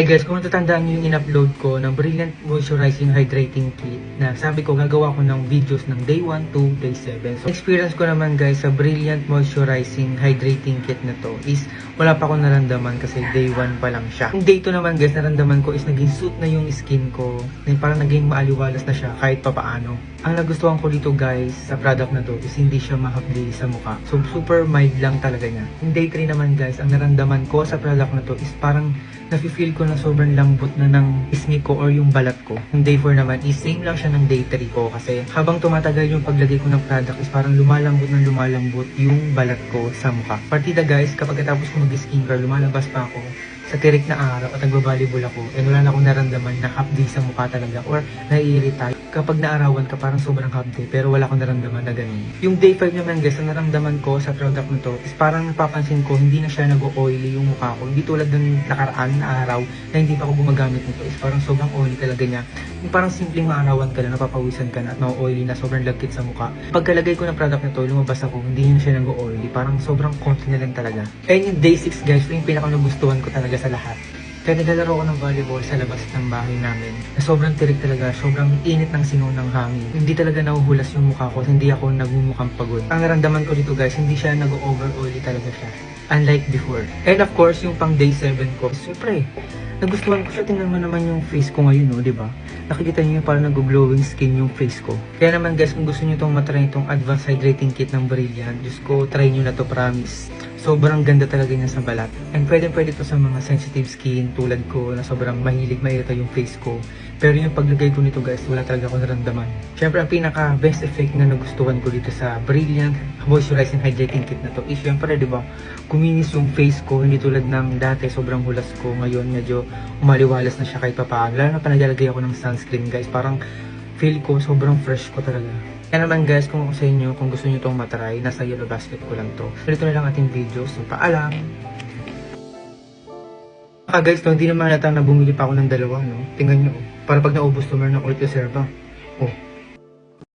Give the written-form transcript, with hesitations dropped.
Hey guys, kung natatandaan nyo yung in-upload ko ng Brilliant Moisturizing Hydrating Kit na sabi ko gagawa ko ng videos ng day 1 to day 7. So, experience ko naman guys sa Brilliant Moisturizing Hydrating Kit na to is wala pa akong naramdaman kasi day 1 pa lang siya. Yung day 2 naman guys, naramdaman ko is naging suit na yung skin ko. Parang naging maaliwalas na siya kahit papaano. Ang nagustuhan ko dito guys sa product na to is hindi siya mahapdi sa mukha. So, super mild lang talaga niya. Yung day 3 naman guys, ang naramdaman ko sa product na to is parang nafe-feel ko na sobrang lambot na ng pisngi ko or yung balat ko. Yung day 4 naman is same lang siya ng day 3 ko kasi habang tumatagal yung paglagay ko ng product is parang lumalambot yung balat ko sa mukha. Partida guys, kapag tapos ko mag-skincare, lumalabas pa ako sa tirik na araw at nagbabalibol ako and wala na akong naramdaman na hapdi sa mukha talaga or naiirita. Kapag naarawan ka parang sobrang hapdi pero wala akong naramdaman na ganun. Yung day 5 naman guys, ang naramdaman ko sa product na to is parang napapansin ko hindi na siya nag-oily yung mukha ko. Hindi tulad ng nakaraan na araw na hindi pa ako gumagamit nito is parang sobrang oily talaga niya. Yung parang simpleng maarawan ka lang, napapawisan ka na at na-oily na sobrang lagkit sa mukha. Pagkalagay ko ng product na to, lumabas ako, hindi na siya nag-oily. Parang sobrang konti na lang talaga. Kaya yung day 6 guys, yung pinaka nagustuhan ko talaga sa lahat. Kaya naglalaro ko ng volleyball sa labas ng bahay namin. Na sobrang tirik talaga, sobrang init ng singaw ng hangin. Hindi talaga nahuhulas yung mukha ko, hindi ako nagmumukhang pagod. Ang naramdaman ko dito guys, hindi siya nag-over-oily talaga siya. Unlike before. And of course, yung pang day 7 ko, siyempre, nagustuhan ko siya. Tingnan mo naman yung face ko ngayon, no, di ba? Nakikita niyo yung parang nag-glowing skin yung face ko. Kaya naman guys, kung gusto niyo itong matry itong Advanced Hydrating Kit ng Brilliant, Diyos ko, try niyo na to, promise. Sobrang ganda talaga niya sa balat. And pwede to sa mga sensitive skin tulad ko na sobrang mahilig mairita yung face ko. Pero yung paglagay ko nito guys, wala talaga ako naramdaman. Siyempre, ang pinaka best effect na nagustuhan ko dito sa Brilliant Moisturizing Hydrating Kit na to is siyempre, di ba, kuminis yung face ko. Hindi tulad ng dati, sobrang hulas ko. Ngayon, medyo umaliwalas na siya kahit papaano. Lalo na pa naglalagay ako ng sunscreen guys. Parang feel ko, sobrang fresh ko talaga. Kaya naman guys, kung ako sa inyo, kung gusto nyo itong matry, nasa yellow basket ko lang to. So, ito na lang ating video. So, paalam! Guys, no, hindi naman natin na bumili pa ako ng dalawa, no? Tingnan nyo, para pag naubos to, meron ng ulit reserva. Oh,